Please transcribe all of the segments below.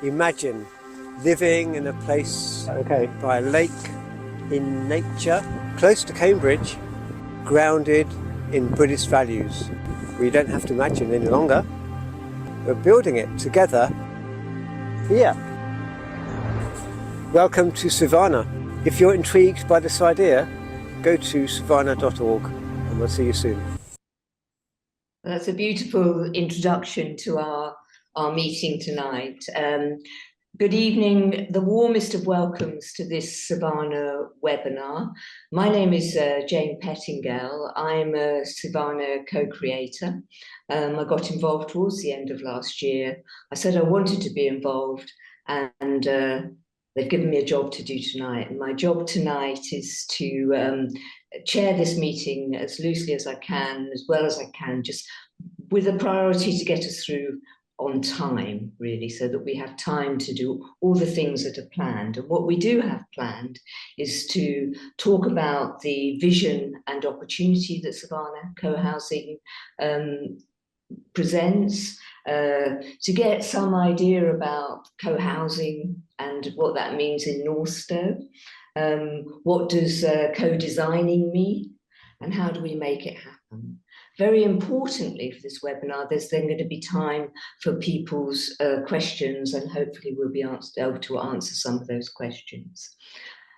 Imagine living in a place by a lake in nature, close to Cambridge, grounded in Buddhist values. We don't have to imagine any longer. We're building it together here. Welcome to Suvana. If you're intrigued by this idea, go to suvana.org and we'll see you soon. That's a beautiful introduction to our meeting tonight. Good evening, the warmest of welcomes to this Suvana webinar. My name is Jane Pettingell. I'm a Suvana co-creator. I got involved towards the end of last year. I said I wanted to be involved, and they've given me a job to do tonight. And my job tonight is to chair this meeting as loosely as I can, as well as I can, just with a priority to get us through on time, really, so that we have time to do all the things that are planned. And what we do have planned is to talk about the vision and opportunity that Suvana Co-Housing presents, to get some idea about co-housing and what that means in Northstowe. What does co-designing mean, and how do we make it happen? Very importantly for this webinar, there's then going to be time for people's questions, and hopefully we'll be able to answer some of those questions.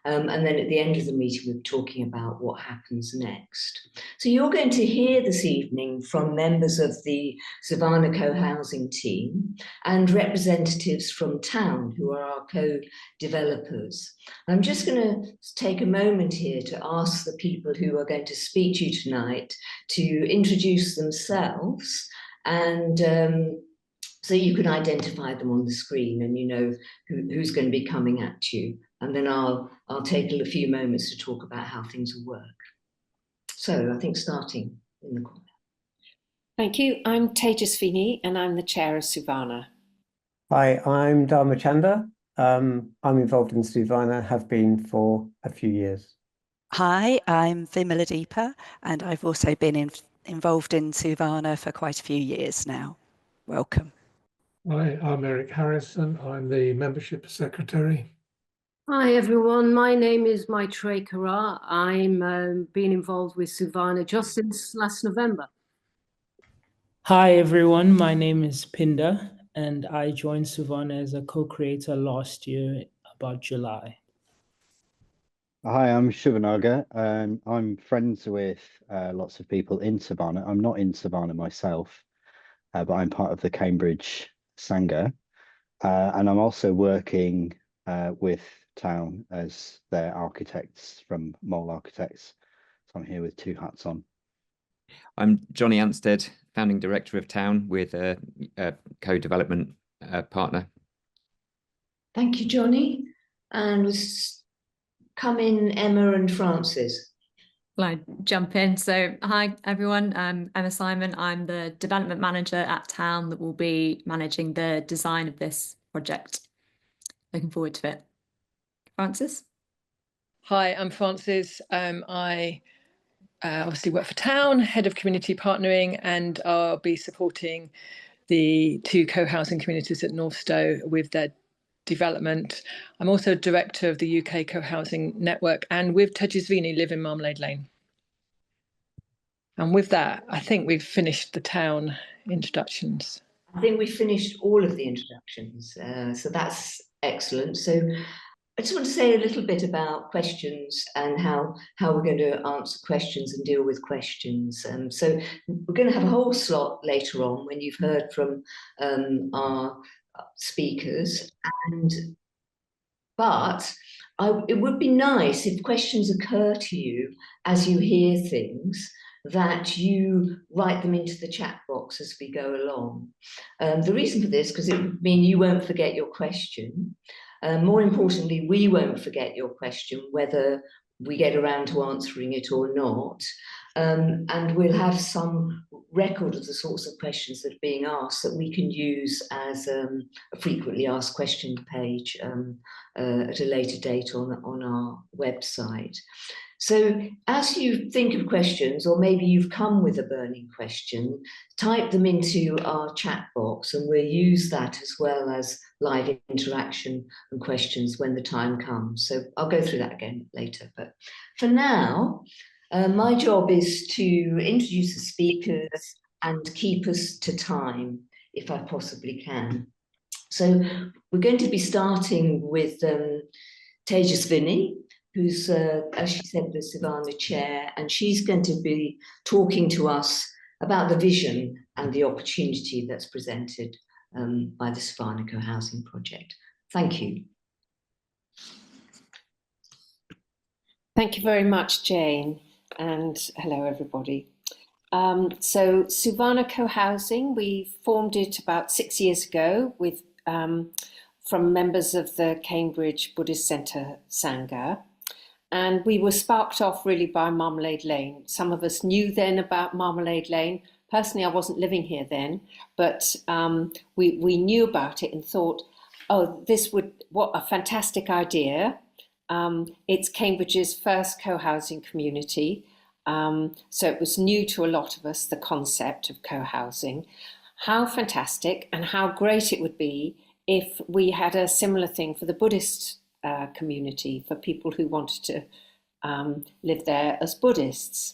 And then at the end of the meeting, we're talking about what happens next. So you're going to hear this evening from members of the Suvana Co-Housing team and representatives from Town, who are our co-developers. I'm just going to take a moment here to ask the people who are going to speak to you tonight to introduce themselves, and so you can identify them on the screen and you know who's going to be coming at you. And then I'll take a few moments to talk about how things will work. So I think starting in the corner. Thank you. I'm Tejasvini and I'm the chair of Suvana. Hi, I'm Dharma Chanda. I'm involved in Suvana, have been for a few years. Hi, I'm Vimaladeepa, and I've also been involved in Suvana for quite a few years now. Welcome. Hi, I'm Eric Harrison. I'm the membership secretary. Hi everyone, my name is Maitreyi Kara. I'm been involved with Suvana just since last November. Hi everyone, my name is Pinda and I joined Suvana as a co-creator last year, about July. Hi, I'm Shivanaga. I'm friends with lots of people in Suvana. I'm not in Suvana myself, but I'm part of the Cambridge Sangha. And I'm also working with Town as their architects from Mole Architects. So I'm here with two hats on. I'm Johnny Anstead, founding director of Town, with a co-development partner. Thank you, Johnny. And we'll come in Emma and Francis. Well, I jump in. So hi everyone, I'm Emma Simon. I'm the development manager at Town that will be managing the design of this project. Looking forward to it. Francis? Hi, I'm Francis. I obviously work for Town, head of community partnering, and I'll be supporting the two co-housing communities at Northstowe with their development. I'm also director of the UK Co-Housing Network, and with Tejasvini live in Marmalade Lane. And with that, I think we've finished the Town introductions. I think we finished all of the introductions, so that's excellent. So I just want to say a little bit about questions and how we're going to answer questions and deal with questions. So we're going to have a whole slot later on when you've heard from our speakers, but it would be nice if questions occur to you as you hear things, that you write them into the chat box as we go along. The reason for this, because it would mean you won't forget your question. More importantly, we won't forget your question, whether we get around to answering it or not. And we'll have some record of the sorts of questions that are being asked that we can use as a frequently asked question page at a later date on our website. So as you think of questions, or maybe you've come with a burning question, type them into our chat box and we'll use that as well as live interaction and questions when the time comes. So I'll go through that again later. But for now, my job is to introduce the speakers and keep us to time, if I possibly can. So we're going to be starting with Tejasvini, who's, as she said, the Suvana chair, and she's going to be talking to us about the vision and the opportunity that's presented by the Suvana Co-Housing project. Thank you. Thank you very much, Jane, and hello, everybody. So Suvana Co-Housing, we formed it about 6 years ago with from members of the Cambridge Buddhist Centre Sangha. And we were sparked off really by Marmalade Lane. Some of us knew then about Marmalade Lane. Personally, I wasn't living here then, but we knew about it and thought, oh, what a fantastic idea. It's Cambridge's first co-housing community. So it was new to a lot of us, the concept of co-housing. How fantastic and how great it would be if we had a similar thing for the Buddhist community, for people who wanted to live there as Buddhists.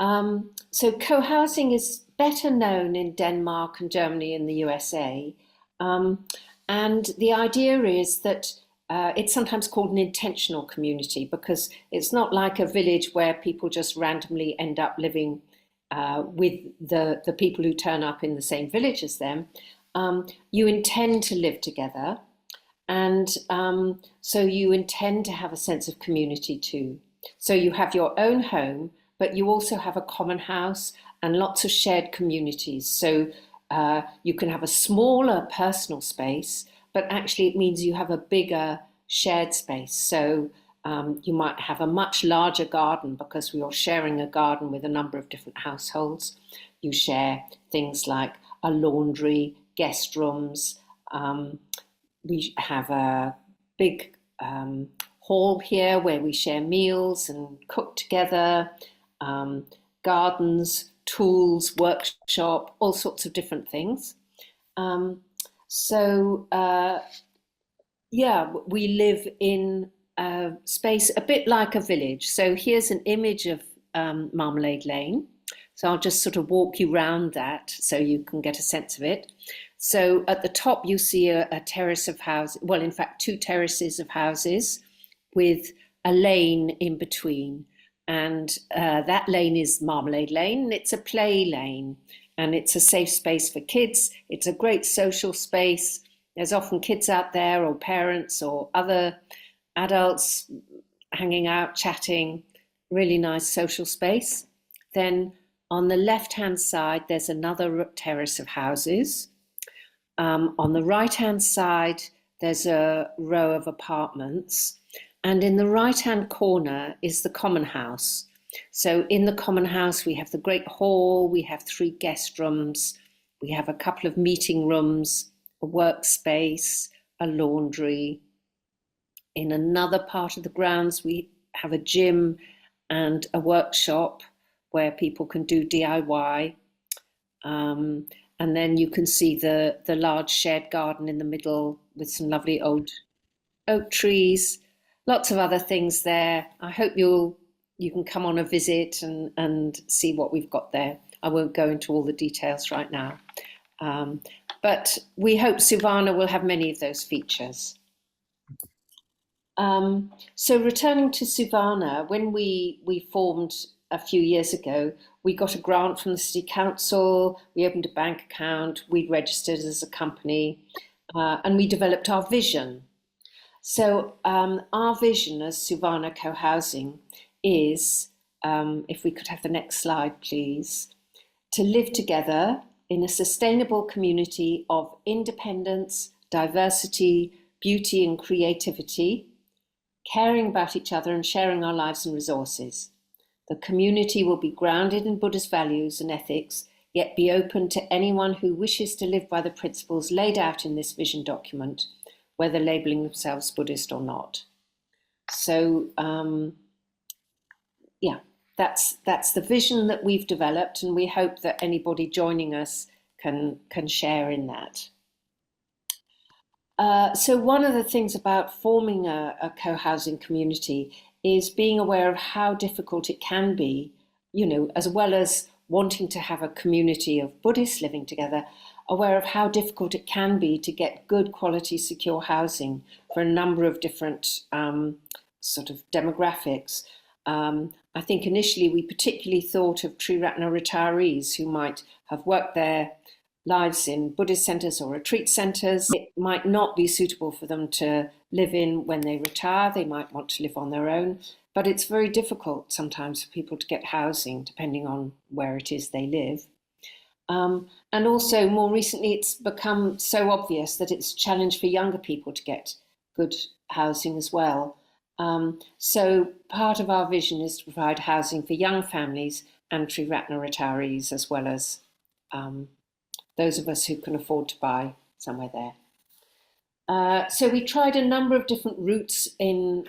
So co-housing is better known in Denmark and Germany and the USA. And the idea is that it's sometimes called an intentional community because it's not like a village where people just randomly end up living with the people who turn up in the same village as them. You intend to live together, and so you intend to have a sense of community too. So you have your own home, but you also have a common house and lots of shared communities. So you can have a smaller personal space, but actually it means you have a bigger shared space. So you might have a much larger garden because we are sharing a garden with a number of different households. You share things like a laundry, guest rooms. We have a big hall here where we share meals and cook together, gardens, tools, workshop, all sorts of different things. Yeah, we live in a space a bit like a village. So here's an image of Marmalade Lane. So I'll just sort of walk you around that so you can get a sense of it. So at the top, you see a terrace of houses, well, in fact, 2 terraces of houses with a lane in between. And that lane is Marmalade Lane, and it's a play lane, and it's a safe space for kids. It's a great social space. There's often kids out there or parents or other adults hanging out, chatting, really nice social space. Then on the left-hand side, there's another terrace of houses. On the right-hand side, there's a row of apartments. And in the right-hand corner is the common house. So in the common house, we have the great hall, we have 3 guest rooms, we have a couple of meeting rooms, a workspace, a laundry. In another part of the grounds, we have a gym and a workshop where people can do DIY. And then you can see the large shared garden in the middle with some lovely old oak trees, lots of other things there. I hope you can come on a visit and see what we've got there. I won't go into all the details right now. But we hope Suvana will have many of those features. So returning to Suvana, when we formed a few years ago, we got a grant from the City Council, we opened a bank account, we registered as a company, and we developed our vision. So our vision as Suvana Co-Housing is, if we could have the next slide, please, to live together in a sustainable community of independence, diversity, beauty and creativity, caring about each other and sharing our lives and resources. The community will be grounded in Buddhist values and ethics, yet be open to anyone who wishes to live by the principles laid out in this vision document, whether labeling themselves Buddhist or not. So yeah, that's the vision that we've developed, and we hope that anybody joining us can share in that. So one of the things about forming a co-housing community is being aware of how difficult it can be, you know, as well as wanting to have a community of Buddhists living together, aware of how difficult it can be to get good quality secure housing for a number of different sort of demographics. I think initially we particularly thought of Triratna retirees who might have worked their lives in Buddhist centres or retreat centres. It might not be suitable for them to live in when they retire. They might want to live on their own, but it's very difficult sometimes for people to get housing depending on where it is they live. And also more recently, it's become so obvious that it's a challenge for younger people to get good housing as well. So part of our vision is to provide housing for young families and Triratna retirees, as well as those of us who can afford to buy somewhere there. So we tried a number of different routes in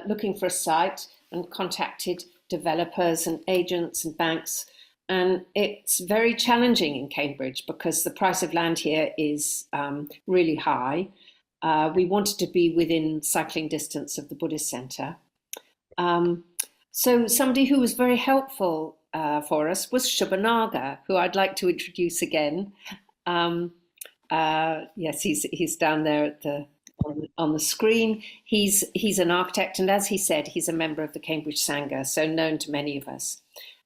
looking for a site and contacted developers and agents and banks. And it's very challenging in Cambridge because the price of land here is really high. We wanted to be within cycling distance of the Buddhist centre. So somebody who was very helpful for us was Shubhanaga, who I'd like to introduce again. Yes, he's down there at on the screen. He's an architect, and as he said, he's a member of the Cambridge Sangha, so known to many of us.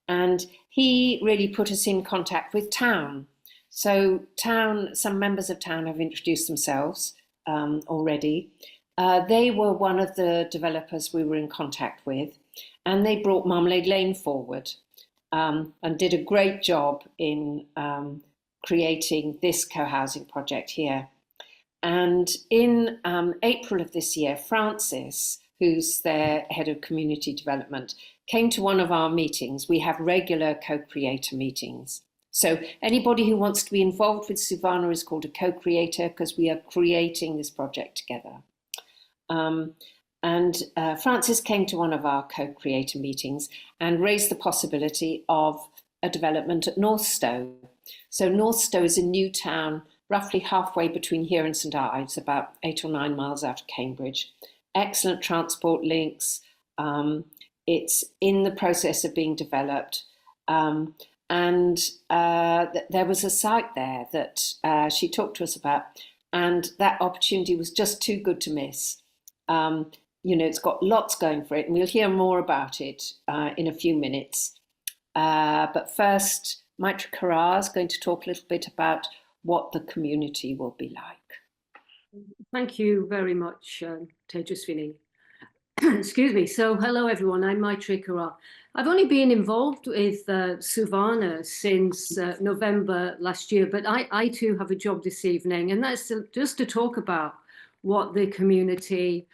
And he really put us in contact with Town. So Town, some members of Town have introduced themselves already. They were one of the developers we were in contact with, and they brought Marmalade Lane forward and did a great job in creating this co-housing project here. And in April of this year, Francis, who's their head of community development, came to one of our meetings. We have regular co-creator meetings. So anybody who wants to be involved with Suvana is called a co-creator because we are creating this project together. Francis came to one of our co-creator meetings and raised the possibility of a development at Northstowe. So Northstowe is a new town, roughly halfway between here and St Ives, about 8 or 9 miles out of Cambridge. Excellent transport links. It's in the process of being developed. There was a site there that she talked to us about, and that opportunity was just too good to miss. You know, it's got lots going for it, and we'll hear more about it in a few minutes. But first, Maitra Karar is going to talk a little bit about what the community will be like. Thank you very much, Tejaswini. Excuse me. So hello, everyone. I'm Maitra Karar. I've only been involved with Suvana since November last year, but I too have a job this evening, and that's just to talk about what the community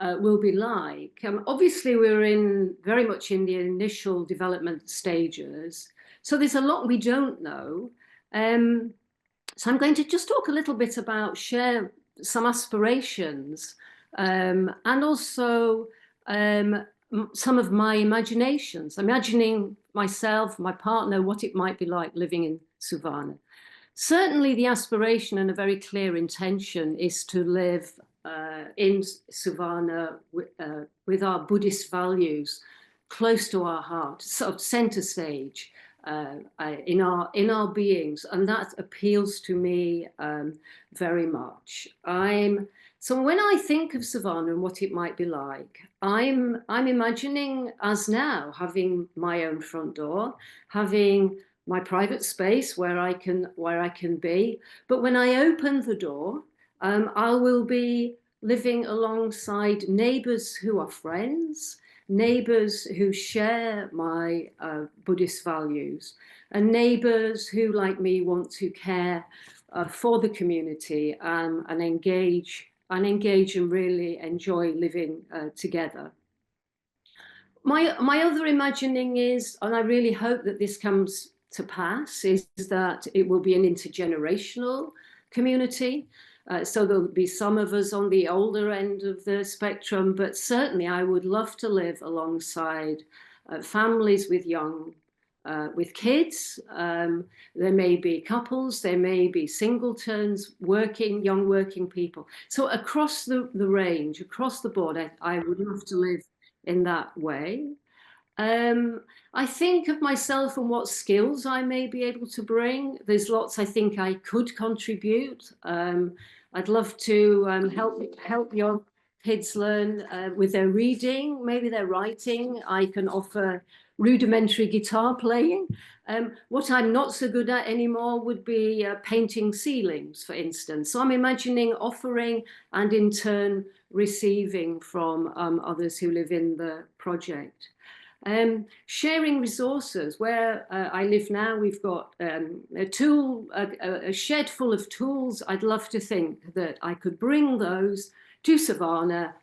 will be like. Obviously, we're very much in the initial development stages, so there's a lot we don't know. So I'm going to just talk a little bit about, share some aspirations, and also some of my imaginations, imagining myself, my partner, what it might be like living in Suvana. Certainly the aspiration and a very clear intention is to live in Suvana with our Buddhist values close to our heart, sort of center stage in our beings, and that appeals to me very much. So when I think of Suvana and what it might be like, I'm imagining as now having my own front door, having my private space where I can be. But when I open the door, I will be living alongside neighbors who are friends, neighbors who share my Buddhist values, and neighbors who, like me, want to care for the community and engage and really enjoy living together. My other imagining is, and I really hope that this comes to pass, is that it will be an intergenerational community. So there'll be some of us on the older end of the spectrum, but certainly I would love to live alongside families with with kids. There may be couples, there may be singletons, young working people. So across the range, across the board, I would love to live in that way. I think of myself and what skills I may be able to bring. There's lots I think I could contribute. I'd love to help your kids learn with their reading, maybe their writing. I can offer rudimentary guitar playing. What I'm not so good at anymore would be painting ceilings, for instance. So I'm imagining offering and in turn receiving from others who live in the project. Sharing resources. Where I live now, we've got a shed full of tools. I'd love to think that I could bring those to Savannah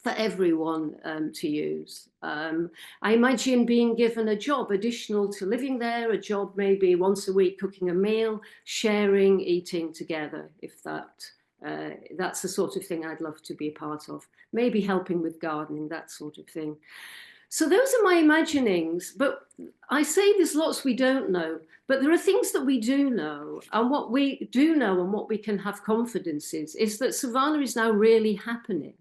for everyone to use. I imagine being given a job additional to living there, a job maybe once a week cooking a meal, sharing, eating together, if that's the sort of thing I'd love to be a part of. Maybe helping with gardening, that sort of thing. So those are my imaginings, but I say there's lots we don't know, but there are things that we do know. And what we do know and what we can have confidence is that Savannah is now really happening.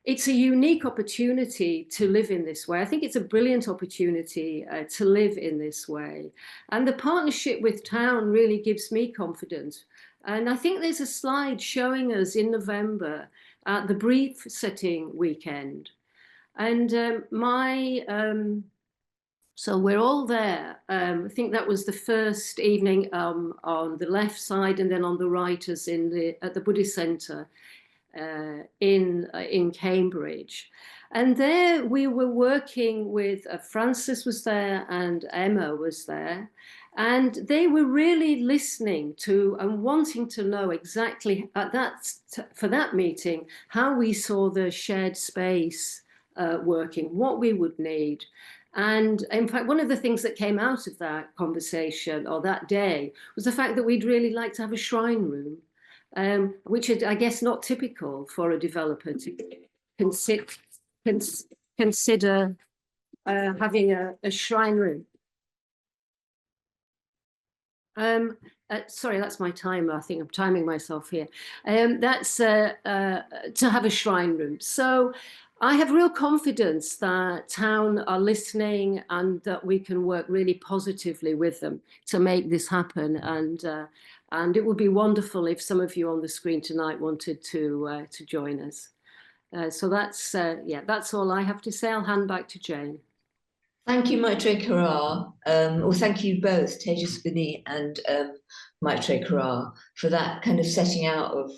It's a unique opportunity to live in this way. I think it's a brilliant opportunity to live in this way. And the partnership with Town really gives me confidence. And I think there's a slide showing us in November at the brief setting weekend. And so we're all there. I think that was the first evening on the left side, and then on the right as at the Buddhist Centre in Cambridge. And there we were working with Francis was there and Emma was there. And they were really listening to and wanting to know exactly for that meeting how we saw the shared space working, what we would need. And in fact, one of the things that came out of that conversation or that day was the fact that we'd really like to have a shrine room, which is, I guess, not typical for a developer to consider having a shrine room. Sorry, that's my timer. I think I'm timing myself here. That's to have a shrine room. So I have real confidence that Town are listening and that we can work really positively with them to make this happen. And it would be wonderful if some of you on the screen tonight wanted to join us. So that's all I have to say. I'll hand back to Jane. Thank you, Maitre Karar. Well, thank you both, Tejaswini and Maitre Karar, for that kind of setting out of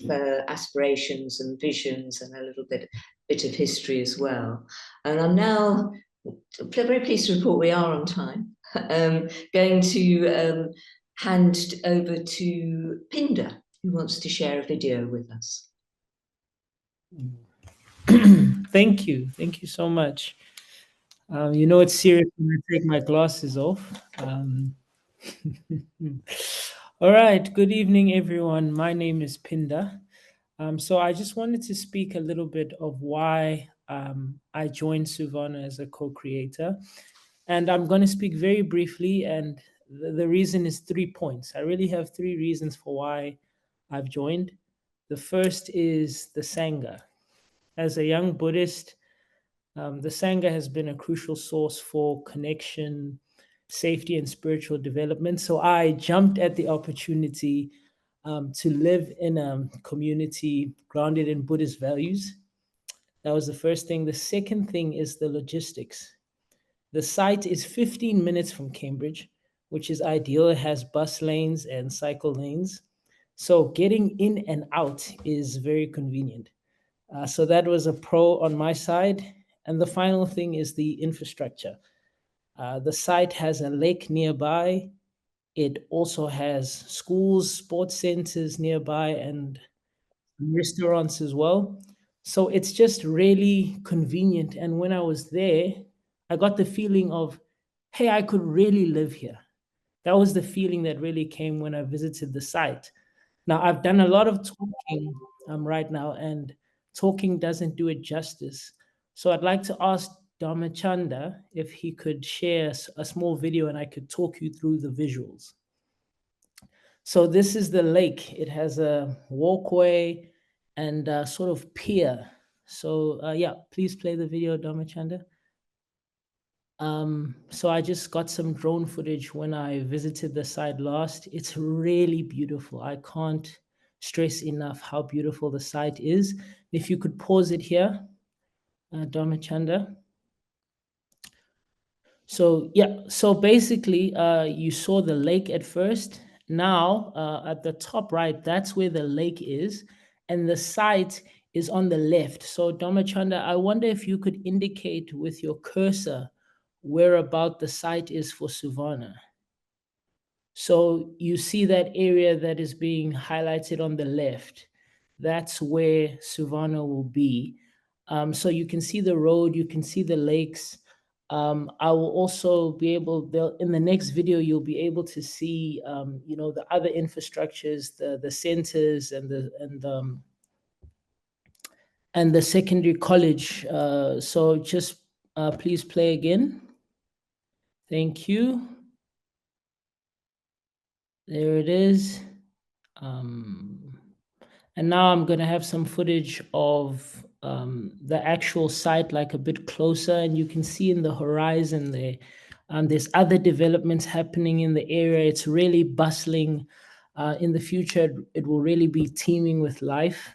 aspirations and visions and a little bit of history as well. And I'm now very pleased to report we are on time. Going to hand over to Pinder, who wants to share a video with us. Thank you so much. You know, it's serious when I take my glasses off. All right, good evening, everyone. My name is Pinder. So I just wanted to speak a little bit of why I joined Suvana as a co-creator. And I'm going to speak very briefly, and the reason is 3 points. I really have 3 reasons for why I've joined. The first is the Sangha. As a young Buddhist, the Sangha has been a crucial source for connection, safety, and spiritual development. So I jumped at the opportunity to live in a community grounded in Buddhist values. That was the first thing. The second thing is the logistics. The site is 15 minutes from Cambridge, which is ideal. It has bus lanes and cycle lanes. So getting in and out is very convenient. So that was a pro on my side. And the final thing is the infrastructure. The site has a lake nearby. It also has schools, sports centers nearby, and restaurants as well. So it's just really convenient. And when I was there, I got the feeling of, hey, I could really live here. That was the feeling that really came when I visited the site. Now, I've done a lot of talking right now, and talking doesn't do it justice. So I'd like to ask Dhamachanda if he could share a small video and I could talk you through the visuals. So this is the lake. It has a walkway and a sort of pier. So yeah, please play the video, Dhamachanda. So I just got some drone footage when I visited the site last. It's really beautiful. I can't stress enough how beautiful the site is. If you could pause it here, Dhamachanda. So yeah, so basically you saw the lake at first. Now at the top right, that's where the lake is, and the site is on the left. So Dhamachanda, I wonder if you could indicate with your cursor where about the site is for Suvana. So you see that area that is being highlighted on the left. That's where Suvana will be. So you can see the road, you can see the lakes. I will also be able, in the next video, you'll be able to see, you know, the other infrastructures, the centers and the secondary college. So just please play again. Thank you. There it is. And now I'm going to have some footage of the actual site, like a bit closer, and you can see in the horizon there, there's other developments happening in the area. It's really bustling. In the future, it will really be teeming with life.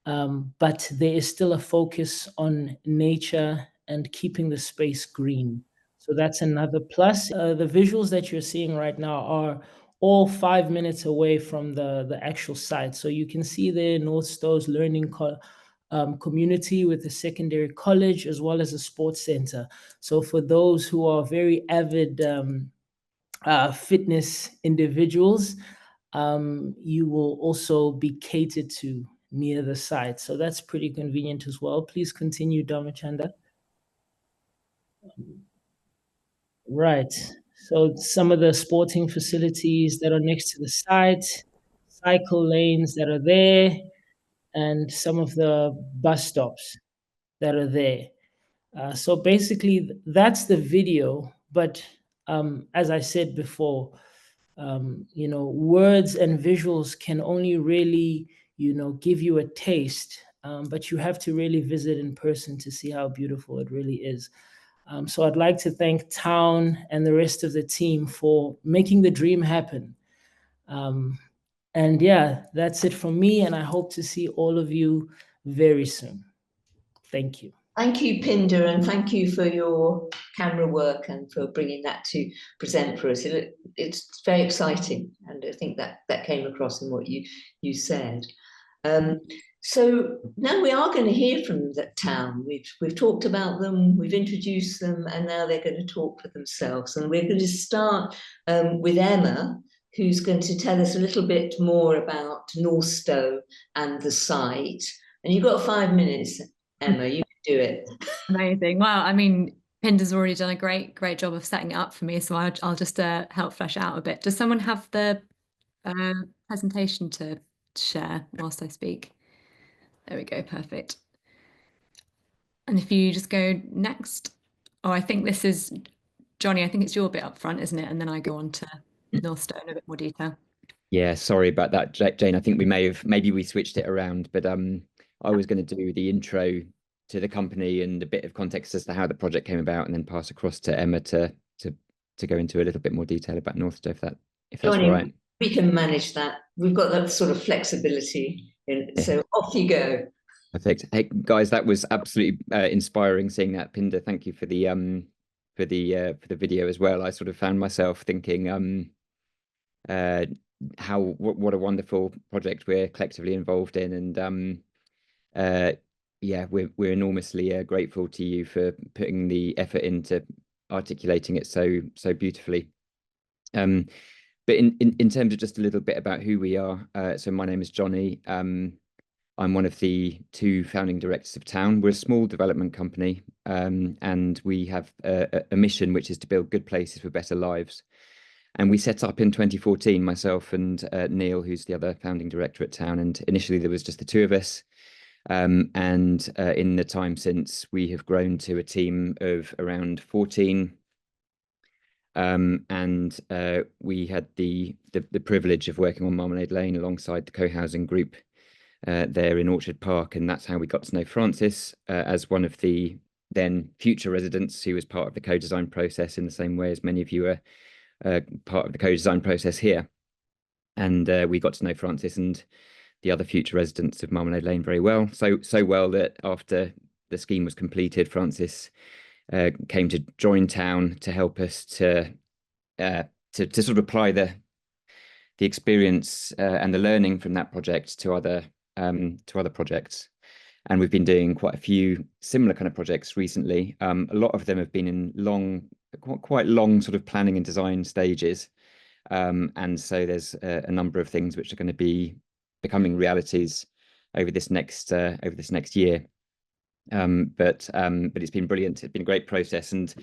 But there is still a focus on nature and keeping the space green. So that's another plus. The visuals that you're seeing right now are all 5 minutes away from the actual site. So you can see there North Stowe's learning community with a secondary college as well as a sports center. So for those who are very avid fitness individuals, you will also be catered to near the site. So that's pretty convenient as well. Please continue, Dhamachanda. Right. So some of the sporting facilities that are next to the site, cycle lanes that are there, and some of the bus stops that are there. So basically, that's the video. But as I said before, you know, words and visuals can only really, you know, give you a taste, but you have to really visit in person to see how beautiful it really is. So I'd like to thank Town and the rest of the team for making the dream happen. And yeah, that's it from me, and I hope to see all of you very soon. Thank you. Thank you, Pinder, and thank you for your camera work and for bringing that to present for us. It's very exciting, and I think that came across in what you said. So now we are going to hear from that Town. We've talked about them, we've introduced them, and now they're going to talk for themselves. And we're going to start with Emma, who's going to tell us a little bit more about Northstowe and the site. And you've got 5 minutes, Emma. You can do it. Amazing. Well, I mean, Pinder's already done a great job of setting it up for me, so I'll just help flesh out a bit. Does someone have the presentation to share whilst I speak? There we go, perfect. And if you just go next, oh, I think this is, Johnny, I think it's your bit up front, isn't it? And then I go on to Northstowe in a bit more detail. Yeah, sorry about that, Jane. I think maybe we switched it around, but I was going to do the intro to the company and a bit of context as to how the project came about, and then pass across to Emma to go into a little bit more detail about Northstowe, if that's all right. We can manage that. We've got that sort of flexibility, so off you go. Perfect. Hey guys, that was absolutely inspiring seeing that. Pinder, thank you for the video as well. I sort of found myself thinking what a wonderful project we're collectively involved in, and yeah, we're enormously grateful to you for putting the effort into articulating it so beautifully. But in terms of just a little bit about who we are, so my name is Johnny. I'm one of the 2 founding directors of Town. We're a small development company, and we have a mission, which is to build good places for better lives. And we set up in 2014, myself and Neil, who's the other founding director at Town. And initially there was just the 2 of us. And in the time since, we have grown to a team of around 14. And we had the privilege of working on Marmalade Lane alongside the co-housing group there in Orchard Park, and that's how we got to know Francis as one of the then future residents who was part of the co-design process, in the same way as many of you are part of the co-design process here. And we got to know Francis and the other future residents of Marmalade Lane very well, so well that after the scheme was completed, Francis came to join town to help us to sort of apply the experience and the learning from that project to other projects. And we've been doing quite a few similar kind of projects recently. A lot of them have been in quite long sort of planning and design stages. And so there's a number of things which are going to be becoming realities over this next year. But it's been brilliant. It's been a great process, and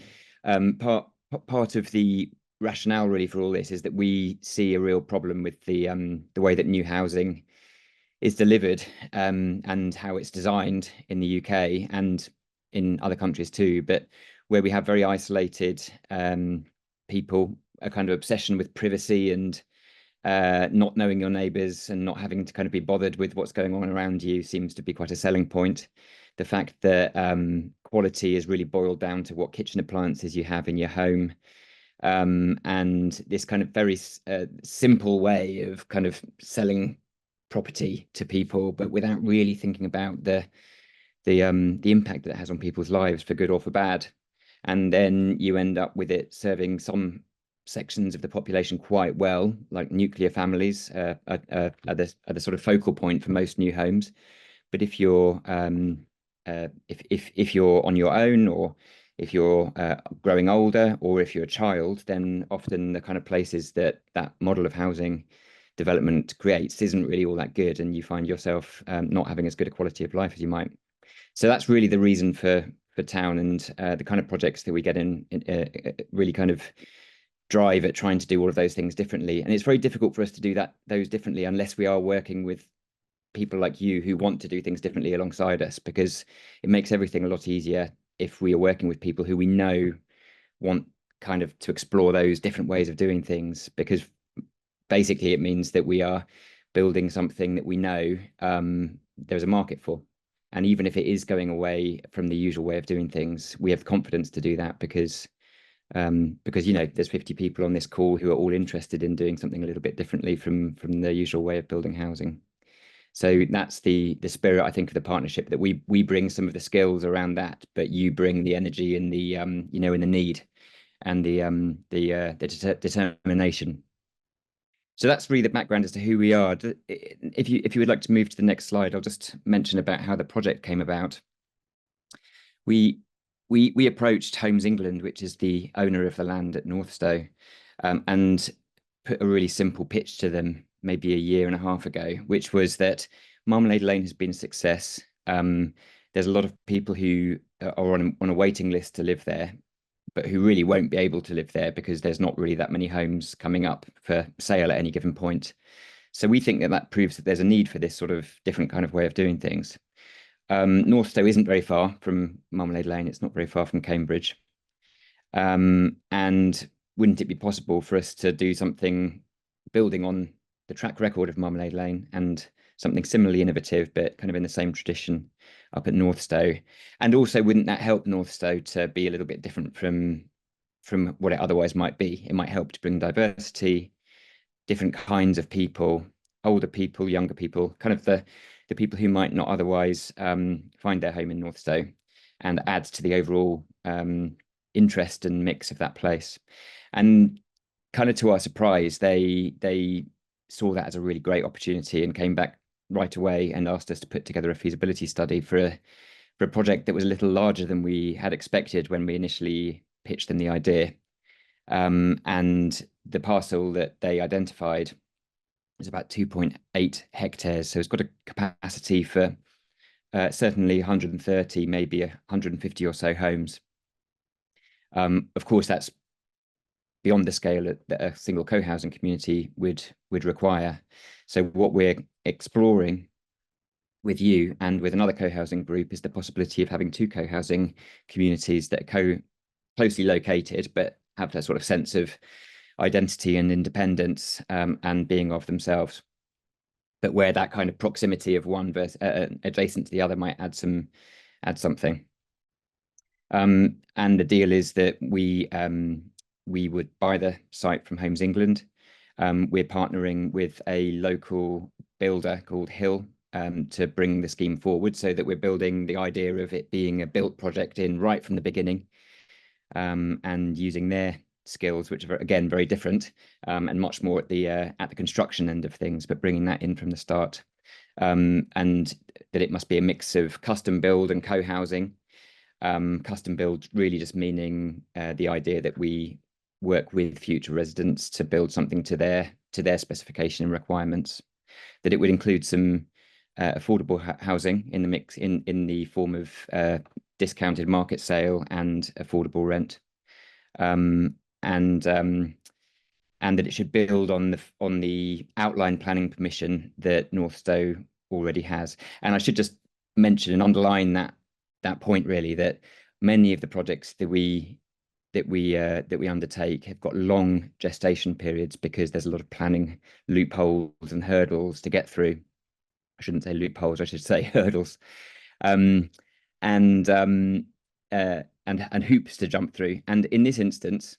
part of the rationale really for all this is that we see a real problem with the way that new housing is delivered and how it's designed in the UK and in other countries too, but where we have very isolated people, a kind of obsession with privacy and not knowing your neighbours and not having to kind of be bothered with what's going on around you seems to be quite a selling point. The fact that quality is really boiled down to what kitchen appliances you have in your home, and this kind of very simple way of kind of selling property to people, but without really thinking about the impact that it has on people's lives, for good or for bad. And then you end up with it serving some sections of the population quite well, like nuclear families are the sort of focal point for most new homes. But if you're if you're on your own, or if you're growing older, or if you're a child, then often the kind of places that model of housing development creates isn't really all that good, and you find yourself not having as good a quality of life as you might. So that's really the reason for Town, and the kind of projects that we get in really kind of drive at trying to do all of those things differently. And it's very difficult for us to do those differently unless we are working with people like you who want to do things differently alongside us, because it makes everything a lot easier if we are working with people who we know want kind of to explore those different ways of doing things, because basically it means that we are building something that we know there's a market for. And even if it is going away from the usual way of doing things, we have confidence to do that because you know, there's 50 people on this call who are all interested in doing something a little bit differently from the usual way of building housing. So that's the spirit, I think, of the partnership, that we bring some of the skills around that, but you bring the energy and the you know, and the need and the determination. So that's really the background as to who we are. If you would like to move to the next slide, I'll just mention about how the project came about. We approached Homes England, which is the owner of the land at Northstowe, and put a really simple pitch to them maybe a year and a half ago, which was that Marmalade Lane has been a success. There's a lot of people who are on a waiting list to live there, but who really won't be able to live there because there's not really that many homes coming up for sale at any given point. So we think that proves that there's a need for this sort of different kind of way of doing things. Northstowe isn't very far from Marmalade Lane. It's not very far from Cambridge. And wouldn't it be possible for us to do something building on the track record of Marmalade Lane and something similarly innovative, but kind of in the same tradition up at Northstowe? And also, wouldn't that help Northstowe to be a little bit different from what it otherwise might be? It might help to bring diversity, different kinds of people, older people, younger people, kind of the people who might not otherwise find their home in Northstowe, and adds to the overall interest and mix of that place. And kind of to our surprise, they saw that as a really great opportunity and came back right away and asked us to put together a feasibility study for a project that was a little larger than we had expected when we initially pitched them the idea. And the parcel that they identified is about 2.8 hectares. So it's got a capacity for certainly 130, maybe 150 or so homes. Of course, that's beyond the scale that a single co-housing community would require. So what we're exploring with you and with another co-housing group is the possibility of having two co-housing communities that are closely located, but have that sort of sense of identity and independence, and being of themselves. But where that kind of proximity of one versus adjacent to the other might add something. And the deal is that we would buy the site from Homes England. We're partnering with a local builder called Hill to bring the scheme forward, so that we're building the idea of it being a built project in right from the beginning, and using their skills, which are again very different, and much more at the construction end of things, but bringing that in from the start, and that it must be a mix of custom build and co-housing. Custom build really just meaning the idea that we work with future residents to build something to their specification and requirements. That it would include some affordable housing in the mix, in the form of discounted market sale and affordable rent, and that it should build on the outline planning permission that Northstowe already has. And I should just mention and underline that point really, that many of the projects that we undertake have got long gestation periods because there's a lot of planning loopholes and hurdles to get through. I shouldn't say loopholes, I should say hurdles, and hoops to jump through. And in this instance,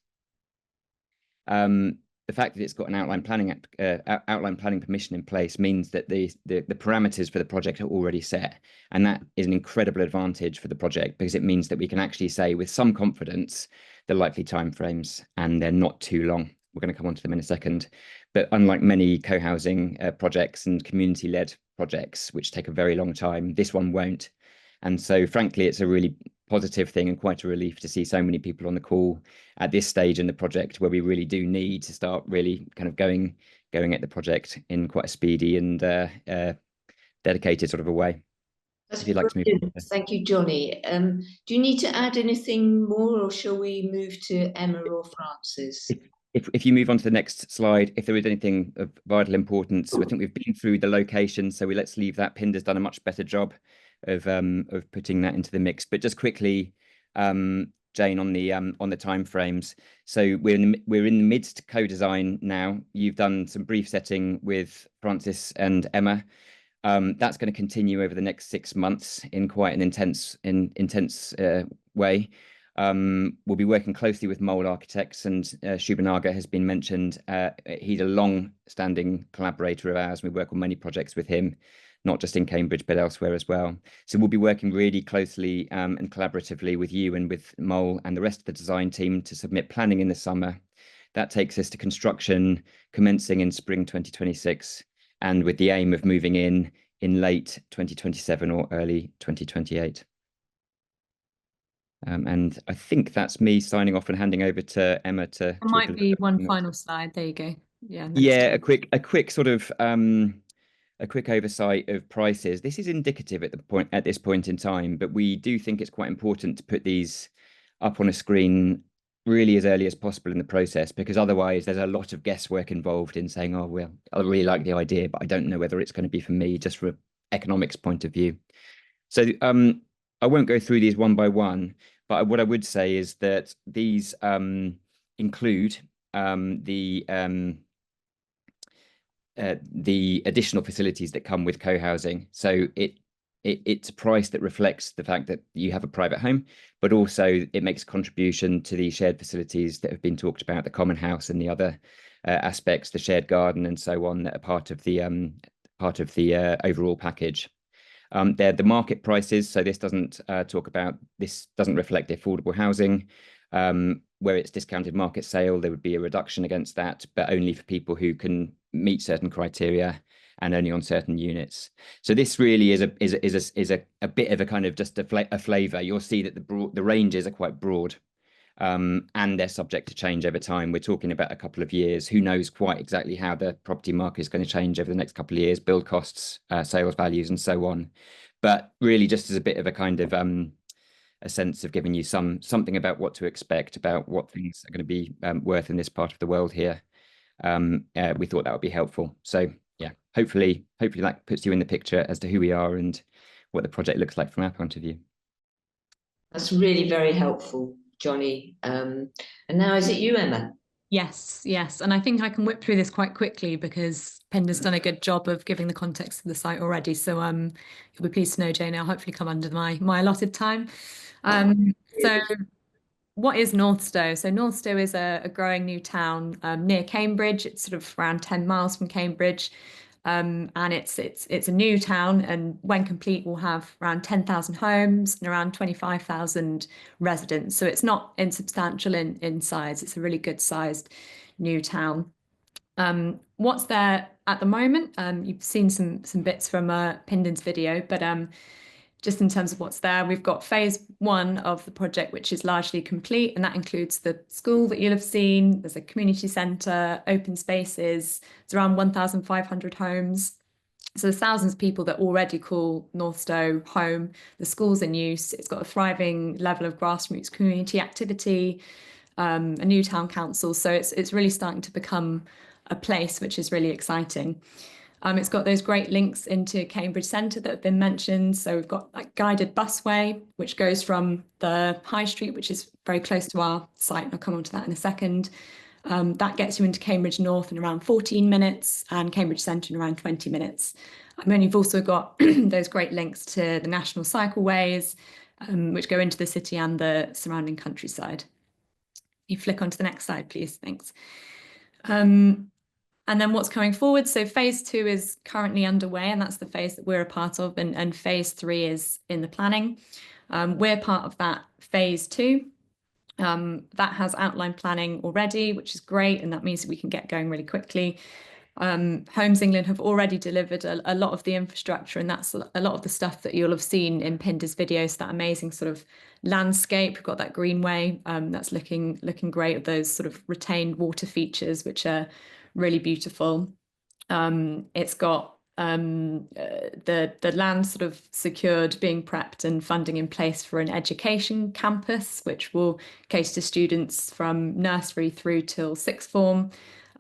the fact that it's got an outline planning permission in place means that the parameters for the project are already set, and that is an incredible advantage for the project, because it means that we can actually say with some confidence the likely timeframes, and they're not too long. We're going to come on to them in a second. But unlike many co-housing projects and community-led projects, which take a very long time, this one won't. And so, frankly, it's a really positive thing and quite a relief to see so many people on the call at this stage in the project, where we really do need to start really kind of going at the project in quite a speedy and dedicated sort of a way. That's If you'd like to move on. Thank you, Johnny. Do you need to add anything more, or shall we move to Emma or Francis? If you move on to the next slide, if there is anything of vital importance, I think we've been through the location, so let's leave that. Pinda's done a much better job of putting that into the mix. But just quickly, Jane, on the timeframes. So we're in the midst of co-design now. You've done some brief setting with Francis and Emma. That's going to continue over the next 6 months in quite an intense way. We'll be working closely with Mole Architects, and Suvana has been mentioned. He's a long-standing collaborator of ours. We work on many projects with him, not just in Cambridge, but elsewhere as well. So we'll be working really closely and collaboratively with you and with Mole and the rest of the design team to submit planning in the summer. That takes us to construction commencing in spring 2026, and with the aim of moving in late 2027 or early 2028. And I think that's me signing off and handing over to Emma to. There might be one final slide. There you go. Yeah. Yeah, a quick sort of a quick oversight of prices. This is indicative at this point in time, but we do think it's quite important to put these up on a screen really as early as possible in the process, because otherwise there's a lot of guesswork involved in saying, oh, well, I really like the idea, but I don't know whether it's going to be for me, just from an economics point of view. So I won't go through these one by one, but what I would say is that these include the additional facilities that come with co-housing. So it's a price that reflects the fact that you have a private home, but also it makes a contribution to the shared facilities that have been talked about, the common house and the other aspects, the shared garden and so on, that are part of the overall package. They're the market prices, so this doesn't reflect the affordable housing. Where it's discounted market sale, there would be a reduction against that, but only for people who can meet certain criteria and only on certain units. So this really is a bit of a kind of just a flavour. You'll see that the ranges are quite broad, and they're subject to change over time. We're talking about a couple of years. Who knows quite exactly how the property market is going to change over the next couple of years, build costs, sales values, and so on. But really, just as a bit of a kind of a sense of giving you something about what to expect, about what things are going to be worth in this part of the world here. We thought that would be helpful. So yeah, hopefully that puts you in the picture as to who we are and what the project looks like from our point of view. That's really very helpful, Johnny. And now is it you, Emma? Yes, yes. And I think I can whip through this quite quickly because Pinda's done a good job of giving the context of the site already. So you'll be pleased to know, Jane, I'll hopefully come under my allotted time. So what is Northstowe? So Northstowe is a growing new town near Cambridge. It's sort of around 10 miles from Cambridge. And it's a new town, and when complete will have around 10,000 homes and around 25,000 residents. So it's not insubstantial in size. It's a really good sized new town. What's there at the moment? You've seen some bits from Pindon's video, but just in terms of what's there, we've got phase 1 of the project, which is largely complete, and that includes the school that you'll have seen. There's a community centre, open spaces. It's around 1,500 homes. So there's thousands of people that already call Northstowe home. The school's in use. It's got a thriving level of grassroots community activity, a new town council. So it's really starting to become a place which is really exciting. It's got those great links into Cambridge Centre that have been mentioned. So we've got like guided busway, which goes from the High Street, which is very close to our site. I'll come on to that in a second. That gets you into Cambridge North in around 14 minutes and Cambridge Centre in around 20 minutes. And then you've also got those great links to the national cycleways, which go into the city and the surrounding countryside. You flick onto the next slide, please. Thanks. And then what's coming forward? So phase 2 is currently underway, and that's the phase that we're a part of, and phase 3 is in the planning. We're part of that phase 2. That has outline planning already, which is great, and that means that we can get going really quickly. Homes England have already delivered a lot of the infrastructure, and that's a lot of the stuff that you'll have seen in Pinda's videos, that amazing sort of landscape. We've got that greenway that's looking great, with those sort of retained water features, which are really beautiful. It's got the land sort of secured, being prepped and funding in place for an education campus, which will cater to students from nursery through till sixth form,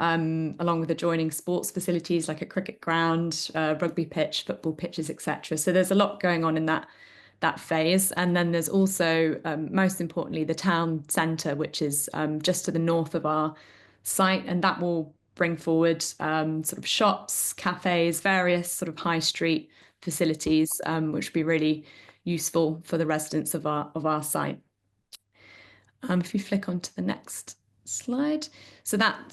along with adjoining sports facilities like a cricket ground, rugby pitch, football pitches, etc. So there's a lot going on in that phase. And then there's also, most importantly, the town centre, which is just to the north of our site, and that will bring forward sort of shops, cafes, various sort of high street facilities, which will be really useful for the residents of our site. If you flick on to the next slide. So that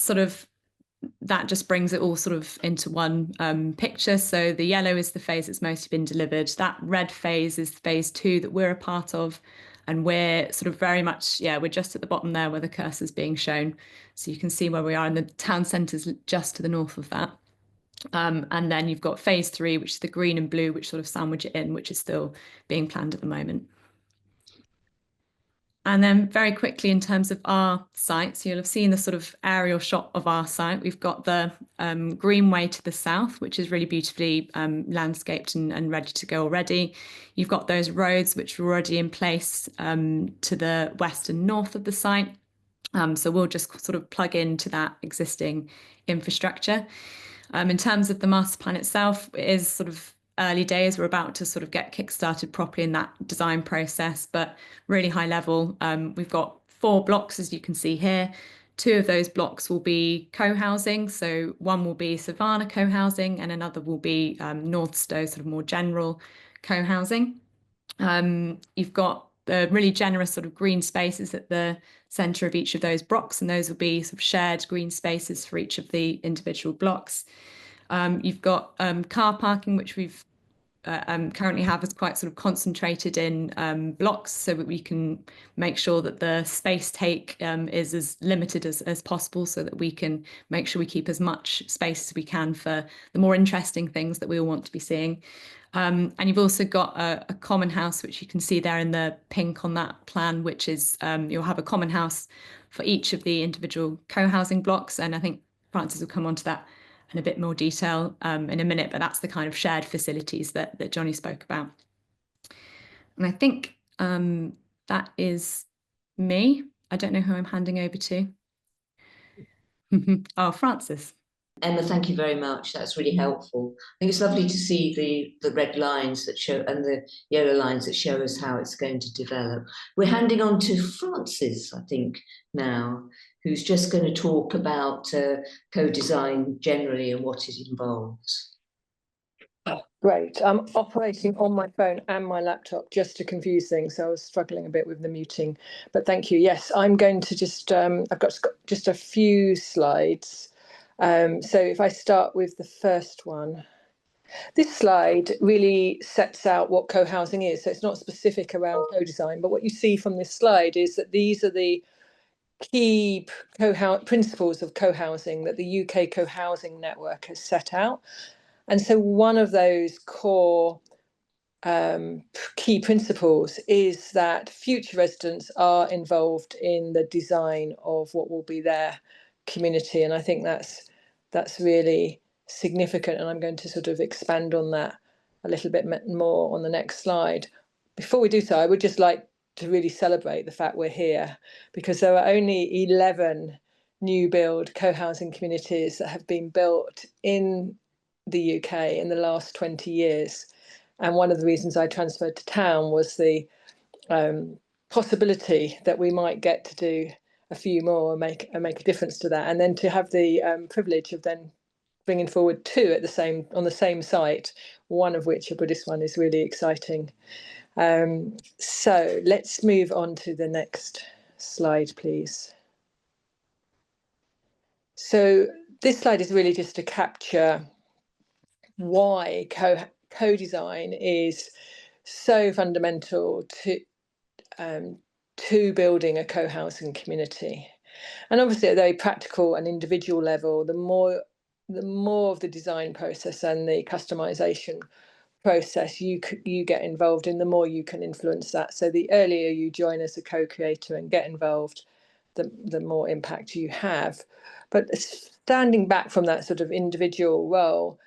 just brings it all sort of into one picture. So the yellow is the phase that's mostly been delivered. That red phase is phase 2 that we're a part of. And we're sort of very much, we're just at the bottom there where the cursor is being shown. So you can see where we are, and the town centre's just to the north of that. And then you've got phase 3, which is the green and blue, which sort of sandwich it in, which is still being planned at the moment. And then very quickly, in terms of our site, so you'll have seen the sort of aerial shot of our site. We've got the greenway to the south, which is really beautifully landscaped and ready to go already. You've got those roads which are already in place to the west and north of the site. So we'll just sort of plug into that existing infrastructure. In terms of the master plan itself, it is sort of early days. We're about to sort of get kick-started properly in that design process, but really high level. We've got 4 blocks, as you can see here. 2 of those blocks will be co-housing. So one will be Suvana co-housing and another will be Northstowe, sort of more general co-housing. You've got the really generous sort of green spaces at the centre of each of those blocks, and those will be sort of shared green spaces for each of the individual blocks. You've got car parking, which we've currently have as quite sort of concentrated in blocks, so that we can make sure that the space take is as limited as possible, so that we can make sure we keep as much space as we can for the more interesting things that we all want to be seeing. And you've also got a common house, which you can see there in the pink on that plan, which is you'll have a common house for each of the individual co-housing blocks. And I think Francis will come on to that in a bit more detail in a minute, but that's the kind of shared facilities that Johnny spoke about. And I think that is me. I don't know who I'm handing over to. Oh, Francis. Emma, thank you very much. That's really helpful. I think it's lovely to see the red lines that show and the yellow lines that show us how it's going to develop. We're handing on to Francis, I think, now, who's just going to talk about co-design generally and what it involves. Great. I'm operating on my phone and my laptop just to confuse things. So I was struggling a bit with the muting, but thank you. Yes, I'm going to just, I've got just a few slides. So if I start with the first one, this slide really sets out what co-housing is. So it's not specific around co-design, but what you see from this slide is that these are the key principles of co-housing that the UK Co-housing Network has set out. And so one of those core key principles is that future residents are involved in the design of what will be their community. And I think that's really significant. And I'm going to sort of expand on that a little bit more on the next slide. Before we do so, I would just like to really celebrate the fact we're here, because there are only 11 new build co-housing communities that have been built in the UK in the last 20 years. And one of the reasons I transferred to town was the possibility that we might get to do a few more and make a difference to that. And then to have the privilege of then bringing forward two on the same site, one of which, a Buddhist one, is really exciting. So let's move on to the next slide, please. So this slide is really just to capture why co-design is so fundamental to building a co-housing community. And obviously at a very practical and individual level, the more of the design process and the customization process you get involved in, the more you can influence that. So the earlier you join as a co-creator and get involved, the more impact you have. But standing back from that sort of individual role,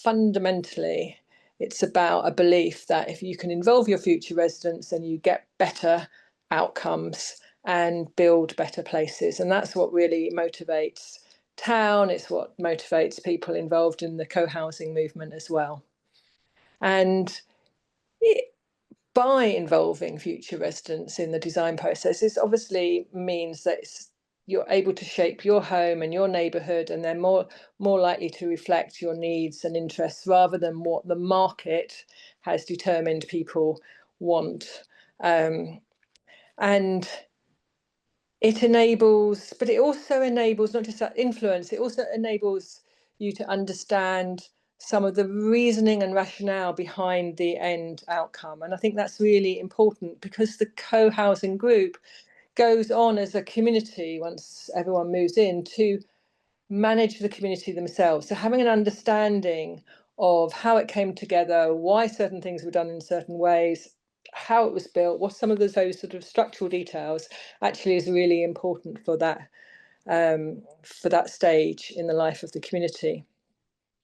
fundamentally, it's about a belief that if you can involve your future residents, then you get better outcomes and build better places. And that's what really motivates town. It's what motivates people involved in the co-housing movement as well. And by involving future residents in the design process, this obviously means that you're able to shape your home and your neighbourhood, and they're more likely to reflect your needs and interests rather than what the market has determined people want. And it enables, but it also enables not just that influence, it also enables you to understand some of the reasoning and rationale behind the end outcome. And I think that's really important, because the co-housing group goes on as a community, once everyone moves in, to manage the community themselves. So having an understanding of how it came together, why certain things were done in certain ways, how it was built, what some of those sort of structural details actually is really important for that stage in the life of the community.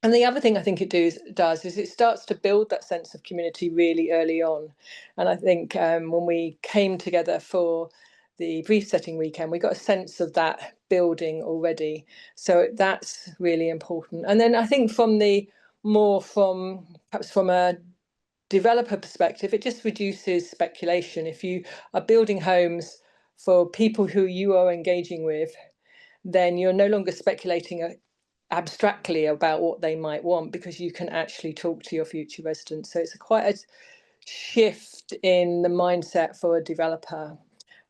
And the other thing I think it does is it starts to build that sense of community really early on. And I think when we came together for the brief setting weekend, we got a sense of that building already. So that's really important. And then I think perhaps from a developer perspective, it just reduces speculation. If you are building homes for people who you are engaging with, then you're no longer speculating abstractly about what they might want, because you can actually talk to your future residents. So it's quite a shift in the mindset for a developer,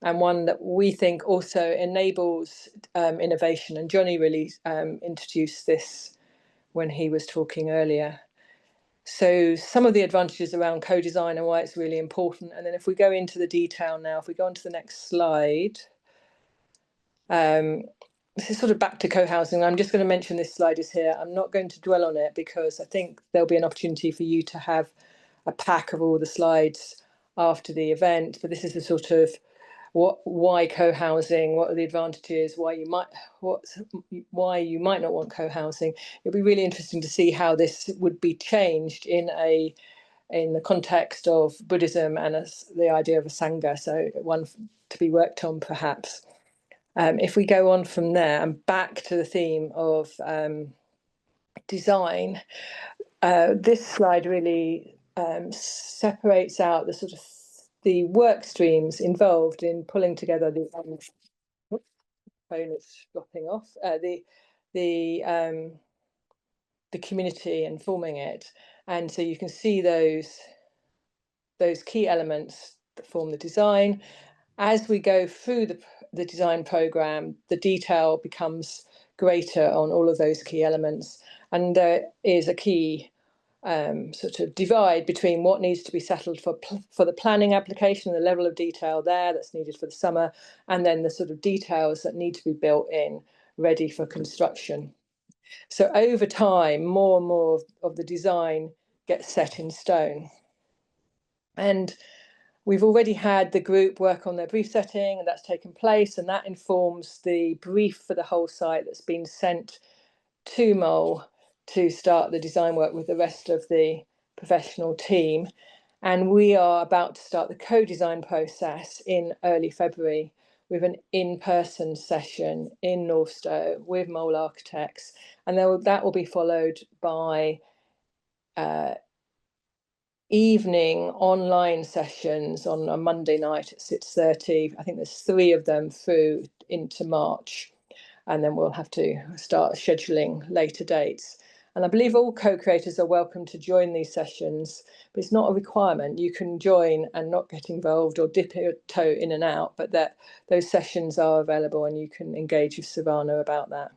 and one that we think also enables innovation. And Johnny really introduced this when he was talking earlier. So some of the advantages around co-design and why it's really important. And then if we go into the detail now, if we go on to the next slide, this is sort of back to co-housing. I'm just going to mention this slide is here. I'm not going to dwell on it, because I think there'll be an opportunity for you to have a pack of all the slides after the event. But this is the sort of why co-housing, what are the advantages, why you might not want co-housing. It'll be really interesting to see how this would be changed in the context of Buddhism and the idea of a sangha. So one to be worked on perhaps. If we go on from there and back to the theme of design, this slide really separates out the sort of the work streams involved in pulling together the phone is dropping off the community and forming it, and so you can see those key elements that form the design. As we go through the design program, the detail becomes greater on all of those key elements, and there is a key sort of divide between what needs to be settled for the planning application, the level of detail there that's needed for the summer, and then the sort of details that need to be built in, ready for construction. So over time, more and more of the design gets set in stone. And we've already had the group work on their brief setting, and that's taken place, and that informs the brief for the whole site that's been sent to Mole to start the design work with the rest of the professional team. And we are about to start the co-design process in early February with an in-person session in Northstowe with Mole Architects, and that will be followed by evening online sessions on a Monday night at 6:30. I think there's 3 of them through into March, and then we'll have to start scheduling later dates. And I believe all co-creators are welcome to join these sessions, but it's not a requirement. You can join and not get involved or dip your toe in and out, but that those sessions are available and you can engage with Suvana about that.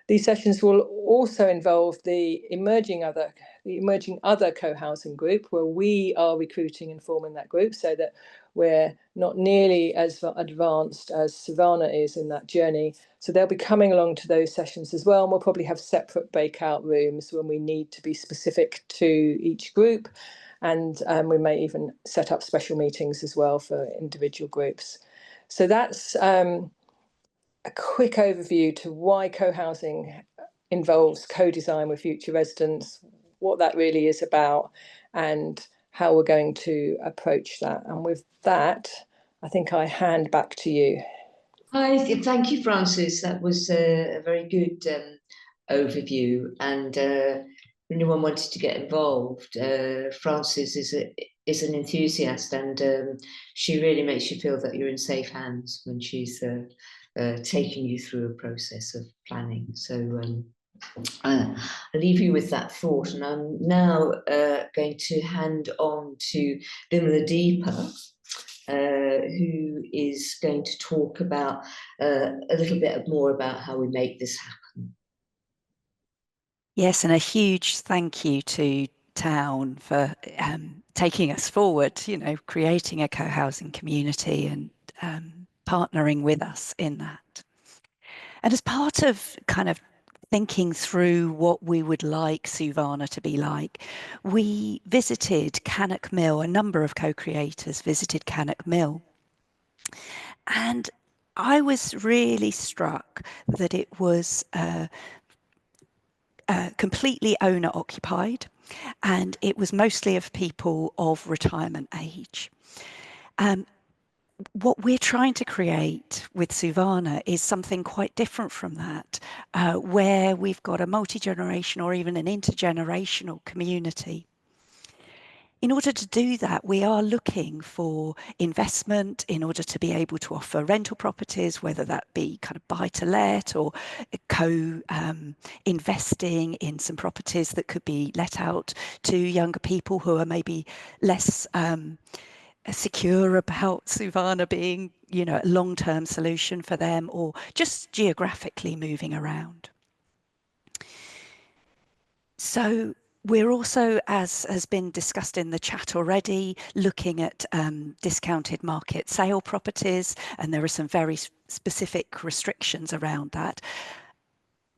These sessions will also involve the emerging other co-housing group, where we are recruiting and forming that group, so that we're not nearly as advanced as Suvana is in that journey. So they'll be coming along to those sessions as well, and we'll probably have separate breakout rooms when we need to be specific to each group. And we may even set up special meetings as well for individual groups. So that's a quick overview to why co-housing involves co-design with future residents, what that really is about, and how we're going to approach that. And with that, I think I hand back to you. Hi, thank you, Francis. That was a very good overview. And if anyone wanted to get involved, Francis is an enthusiast, and she really makes you feel that you're in safe hands when she's taking you through a process of planning. So I'll leave you with that thought, and I'm now going to hand on to Bimala Deepa, who is going to talk about a little bit more about how we make this happen. Yes, and a huge thank you to Town for taking us forward, creating a co-housing community and partnering with us in that. And as part of kind of thinking through what we would like Suvana to be like, we visited Cannock Mill. A number of co-creators visited Cannock Mill. And I was really struck that it was completely owner occupied, and it was mostly of people of retirement age. What we're trying to create with Suvana is something quite different from that, where we've got a multi-generational or even an intergenerational community. In order to do that, we are looking for investment in order to be able to offer rental properties, whether that be kind of buy to let or investing in some properties that could be let out to younger people who are maybe less secure about Suvana being, a long-term solution for them, or just geographically moving around. So we're also, as has been discussed in the chat already, looking at discounted market sale properties, and there are some very specific restrictions around that.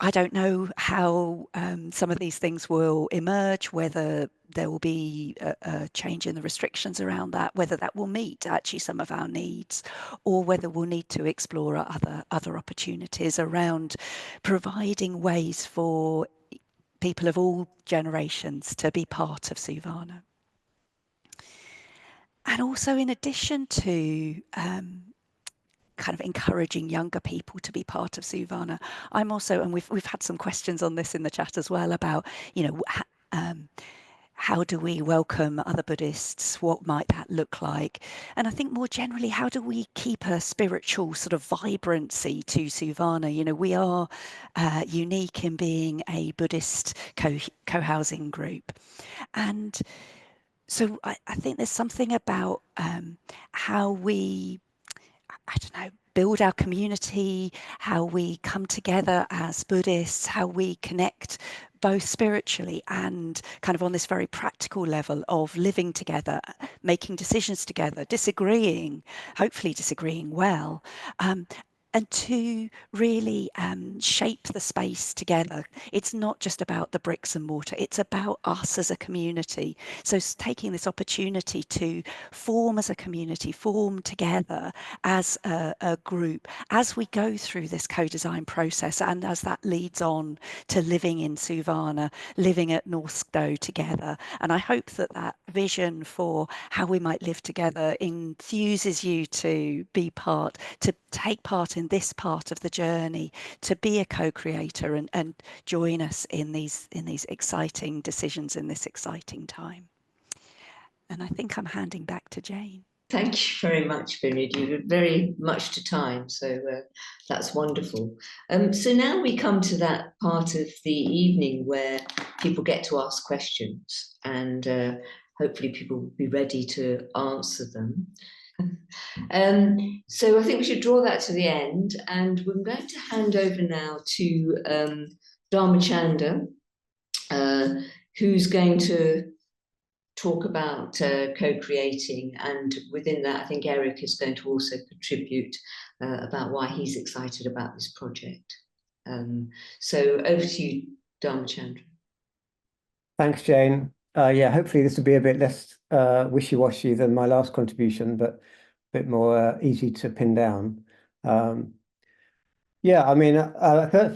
I don't know how some of these things will emerge, whether there will be a change in the restrictions around that, whether that will meet actually some of our needs, or whether we'll need to explore other opportunities around providing ways for people of all generations to be part of Suvana. And also, in addition to kind of encouraging younger people to be part of Suvana. I'm also, and we've had some questions on this in the chat as well about, how do we welcome other Buddhists? What might that look like? And I think more generally, how do we keep a spiritual sort of vibrancy to Suvana? We are unique in being a Buddhist co-housing group. And so I think there's something about how we, I don't know, build our community, how we come together as Buddhists, how we connect both spiritually and kind of on this very practical level of living together, making decisions together, disagreeing, hopefully disagreeing well. And to really shape the space together. It's not just about the bricks and mortar, it's about us as a community. So taking this opportunity to form as a community, form together as a group, as we go through this co-design process and as that leads on to living in Suvana, living at North Stowe together. And I hope that that vision for how we might live together enthuses you to be part, to take part in this part of the journey, to be a co-creator and join us in these exciting decisions in this exciting time. And I think I'm handing back to Jane. Thank you very much, Vinod. You were very much to time, so that's wonderful. So now we come to that part of the evening where people get to ask questions, and hopefully people will be ready to answer them. So I think we should draw that to the end, and we're going to hand over now to Dharmachanda, who's going to talk about co-creating, and within that I think Eric is going to also contribute about why he's excited about this project. So over to you, Dharmachanda. Thanks, Jane. Yeah, hopefully this will be a bit less wishy-washy than my last contribution, but a bit more easy to pin down. Yeah, I mean,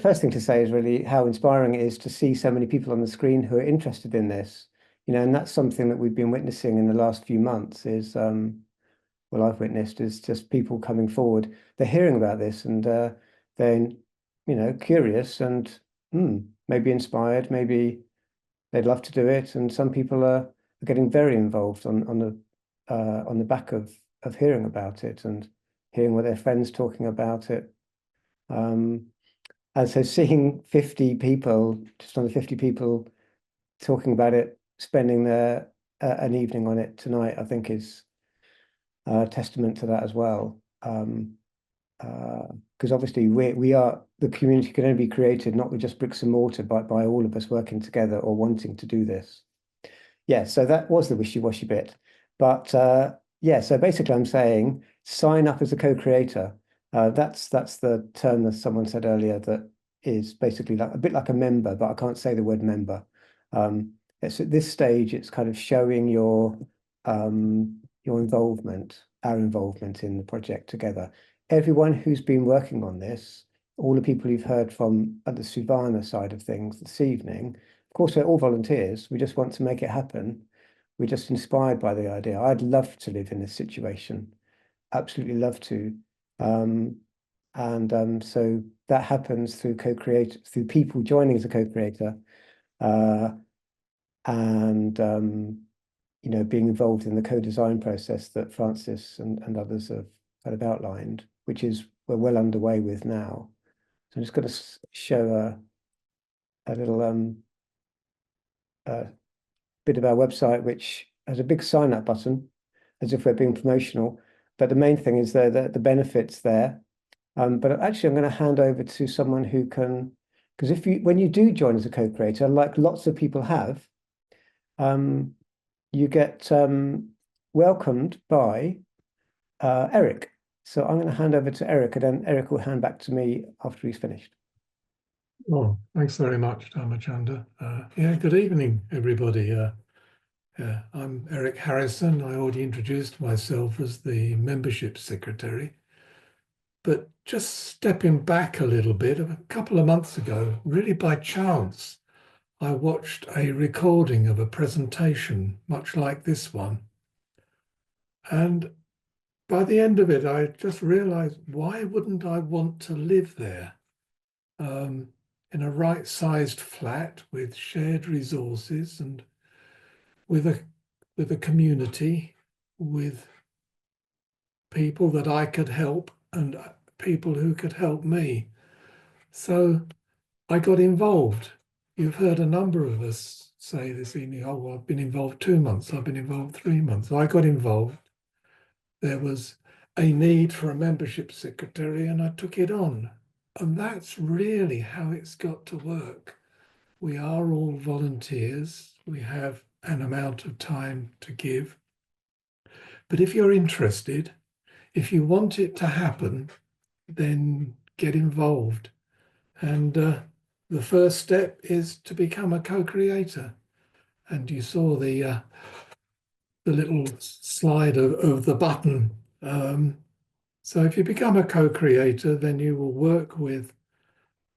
first thing to say is really how inspiring it is to see so many people on the screen who are interested in this. And that's something that we've been witnessing in the last few months is, well, I've witnessed is just people coming forward. They're hearing about this and they're, curious and maybe inspired, maybe they'd love to do it. And some people are getting very involved on the back of hearing about it and hearing what their friends talking about it. And so seeing 50 people, just under 50 people talking about it, spending an evening on it tonight, I think is a testament to that as well. Because obviously the community can only be created not with just bricks and mortar, but by all of us working together or wanting to do this. Yeah, so that was the wishy-washy bit. But yeah, so basically I'm saying sign up as a co-creator. That's the term that someone said earlier that is basically like a bit like a member, but I can't say the word member. It's at this stage, it's kind of showing your involvement, our involvement in the project together. Everyone who's been working on this, all the people you've heard from at the Suvana side of things this evening, of course, they're all volunteers. We just want to make it happen. We're just inspired by the idea. I'd love to live in this situation. Absolutely love to. So that happens through through people joining as a co-creator, being involved in the co-design process that Francis and others have kind of outlined, which is we're well underway with now. So I'm just going to show a little bit of our website, which has a big sign up button, as if we're being promotional. But the main thing is the benefits there. But actually, I'm going to hand over to someone who can, because when you do join as a co-creator, like lots of people have, you get welcomed by Eric. So I'm going to hand over to Eric, and then Eric will hand back to me after he's finished. Oh, thanks very much, Dharmachanda. Yeah, good evening, everybody. I'm Eric Harrison. I already introduced myself as the membership secretary. But just stepping back a little bit, a couple of months ago, really by chance, I watched a recording of a presentation, much like this one. And by the end of it, I just realized, why wouldn't I want to live there? In a right-sized flat with shared resources and with a community, with people that I could help and people who could help me. So I got involved. You've heard a number of us say this evening, oh, well, I've been involved 2 months, I've been involved 3 months. I got involved. There was a need for a membership secretary and I took it on. And that's really how it's got to work. We are all volunteers. We have an amount of time to give. But if you're interested, if you want it to happen, then get involved. And the first step is to become a co-creator. And you saw the little slide of the button. So if you become a co-creator, then you will work with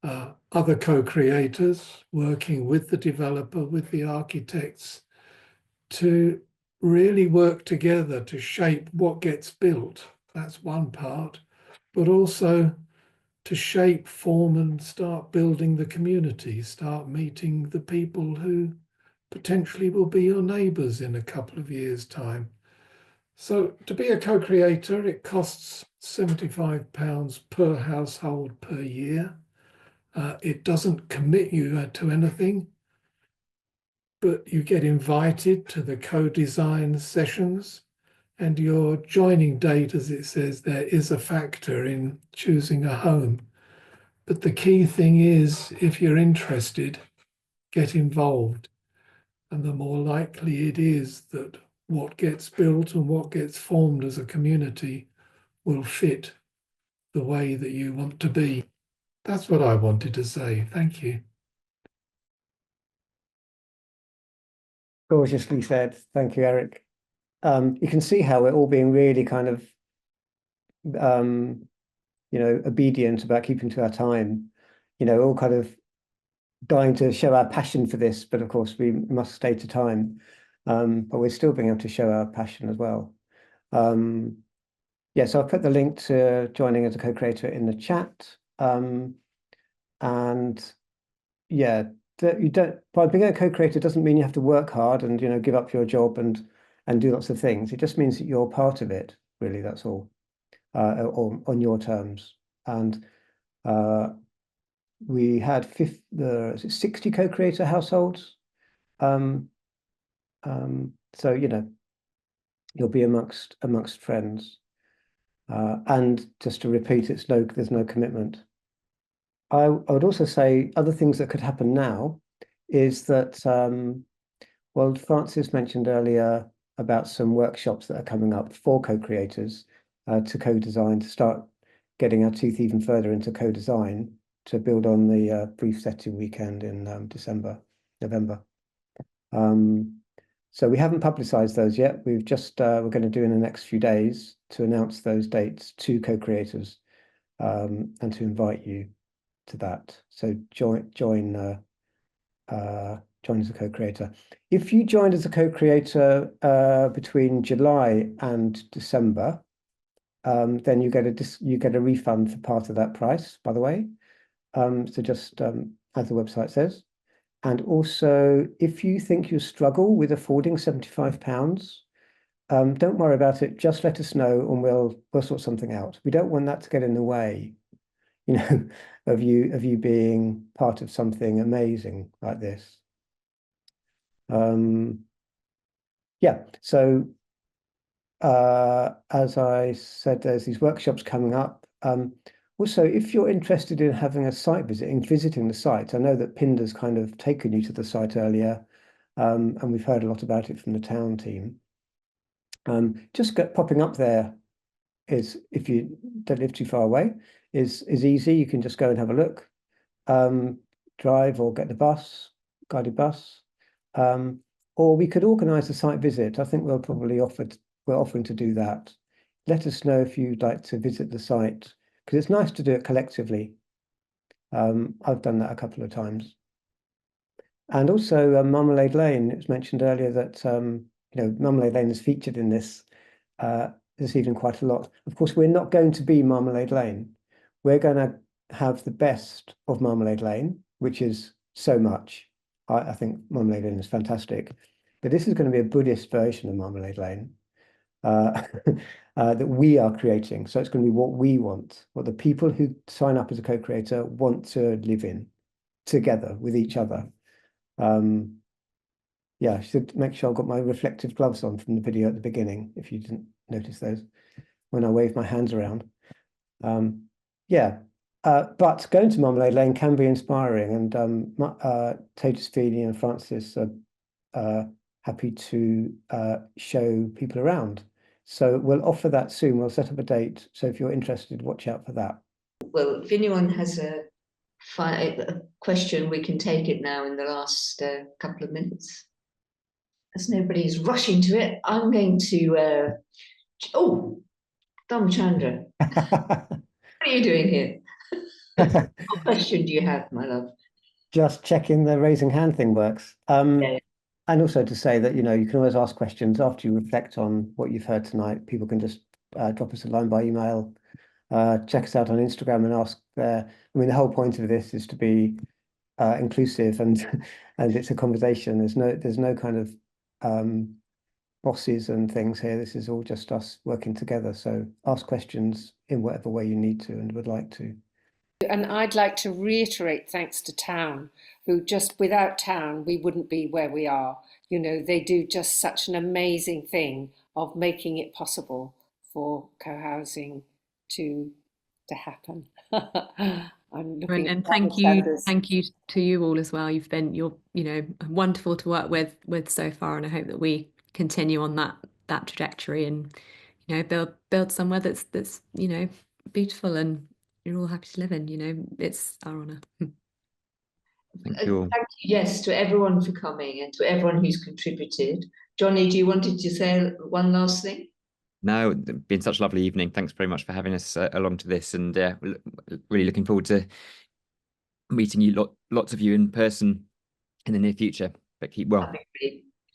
other co-creators, working with the developer, with the architects, to really work together to shape what gets built. That's one part, but also to shape, form, and start building the community, start meeting the people who potentially will be your neighbours in a couple of years' time. So to be a co-creator, it costs £75 per household per year. It doesn't commit you to anything, but you get invited to the co-design sessions, and your joining date, as it says there, is a factor in choosing a home. But the key thing is, if you're interested, get involved. And the more likely it is that what gets built and what gets formed as a community will fit the way that you want to be. That's what I wanted to say. Thank you. Gorgeously said. Thank you, Eric. You can see how we're all being really kind of, obedient about keeping to our time, all kind of dying to show our passion for this, but of course we must stay to time. But we're still being able to show our passion as well. So I've put the link to joining as a co-creator in the chat. By being a co-creator doesn't mean you have to work hard and give up your job and do lots of things. It just means that you're part of it, really, that's all, or on your terms. And we had 60 co-creator households. So you'll be amongst friends. And just to repeat, there's no commitment. I would also say other things that could happen now is that, Francis mentioned earlier about some workshops that are coming up for co-creators to co-design, to start getting our teeth even further into co-design, to build on the brief setting weekend in November. So we haven't publicised those yet. We've just we're going to do in the next few days to announce those dates to co-creators and to invite you to that. So join as a co-creator. If you joined as a co-creator between July and December, then you get a refund for part of that price, by the way. So just as the website says. And also, if you think you struggle with affording £75, don't worry about it. Just let us know and we'll sort something out. We don't want that to get in the way, of you being part of something amazing like this. So as I said, there's these workshops coming up. Also, if you're interested in having a site visit, in visiting the site, I know that Pinda's kind of taken you to the site earlier, and we've heard a lot about it from the town team. Just popping up there is, if you don't live too far away, is easy. You can just go and have a look, drive or get the bus, guided bus, or we could organise a site visit. I think we're offering to do that. Let us know if you'd like to visit the site, because it's nice to do it collectively. I've done that a couple of times. And also Marmalade Lane, it was mentioned earlier that Marmalade Lane is featured in this this evening quite a lot. Of course, we're not going to be Marmalade Lane. We're going to have the best of Marmalade Lane, which is so much. I think Marmalade Lane is fantastic. But this is going to be a Buddhist version of Marmalade Lane that we are creating. So it's going to be what we want, what the people who sign up as a co-creator want to live in together with each other. Yeah, I should make sure I've got my reflective gloves on from the video at the beginning, if you didn't notice those, when I wave my hands around. Yeah, but going to Marmalade Lane can be inspiring, and Tejasvini and Francis are happy to show people around. So we'll offer that soon. We'll set up a date. So if you're interested, watch out for that. Well, if anyone has a question, we can take it now in the last couple of minutes. As nobody's rushing to it, I'm going to. Oh, Dhamachandra, what are you doing here? What question do you have, my love? Just checking the raising hand thing works. Yeah. And also to say that, you know, you can always ask questions after you reflect on what you've heard tonight. People can just drop us a line by email, check us out on Instagram and ask there. I mean, the whole point of this is to be inclusive and it's a conversation. There's no kind of bosses and things here. This is all just us working together. So ask questions in whatever way you need to and would like to. And I'd like to reiterate thanks to Town, who just without Town, we wouldn't be where we are. You know, they do just such an amazing thing of making it possible for co-housing to happen. I'm looking and thank you to you all as well. You're wonderful to work with so far, and I hope that we continue on that trajectory and build somewhere that's beautiful and you're all happy to live in. It's our honour. Thank you. Thank you, yes, to everyone for coming and to everyone who's contributed. Johnny, do you wanted to say one last thing? No, it's been such a lovely evening. Thanks very much for having us along to this, and really looking forward to meeting you, lots of you in person in the near future. But keep well.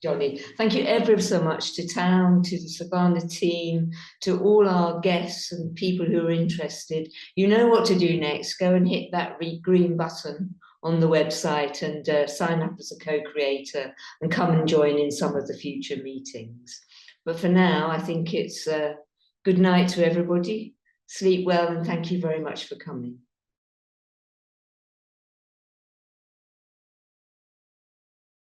Johnny, thank you ever so much to Town, to the Suvana team, to all our guests and people who are interested. You know what to do next. Go and hit that green button on the website and sign up as a co-creator and come and join in some of the future meetings. But for now, I think it's good night to everybody. Sleep well and thank you very much for coming.